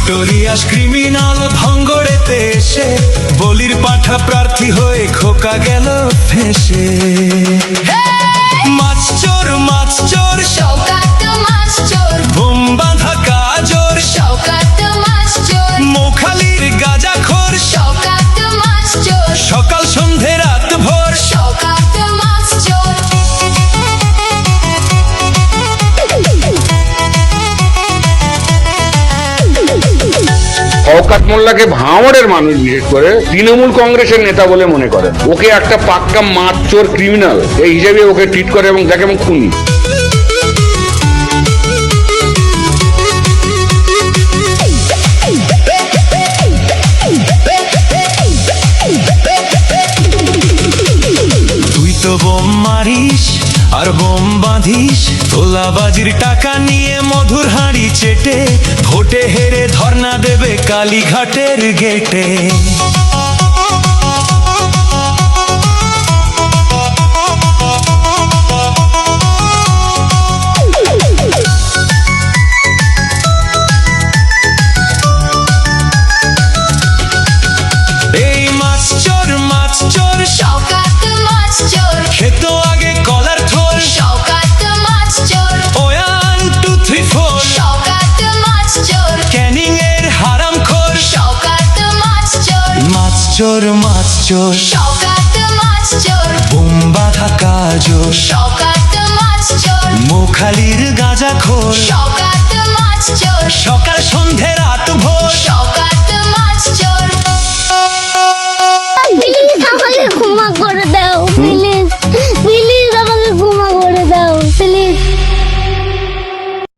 Victorious criminal ভঙ্গড়েতে এসে বলির পাঠা প্রার্থী হয়ে খোকা গেল ফেসে। মাছ চোর শওকাত মাছ চোর, বোম বাঁধা কাজর শওকাত মাছ চোর, মৌখালির গাঁজাখোর শওকাত মাছ চোর, সকাল সন্ধে রাত ভোর শওকাত মাছ চোর। শওকত মোল্লাকে ভাঙড়ের মানুষ বিশেষ করে তৃণমূল কংগ্রেসের নেতা বলে মনে করেন। ওকে একটা পাক্কা মাছ চোর ক্রিমিনাল এই হিসেবে ওকে ট্রিট করে এবং যাকে এবং খুনি। তুই তো বোম মারিস আর বোম বাঁধিস, তোলাবাজির টাকা নিয়ে মধুর হাঁড়ি চেটে ভোটে হেরে ধর্ণা দেবে কালীঘাটের গেটে। এই মাছ চোর শওকাত মাছ চোর, খেতো আগে কলার থোর, শওকাত মাছ চোর, 1 2 3 4 শওকাত মাছ চোর, ক্যানিং এর হারাম খোর। শওকাত মাছ চোর, মাছ চোর শওকাত মাছ চোর, বোম বাঁধা কাজর শওকাত মাছ চোর, মৌখালির গাঁজাখোর শওকাত মাছ চোর, সকাল সন্ধে রাত ভোর। শওকাত মাছ চোর। প্লিজ আমাকে ক্ষমা করে দেন।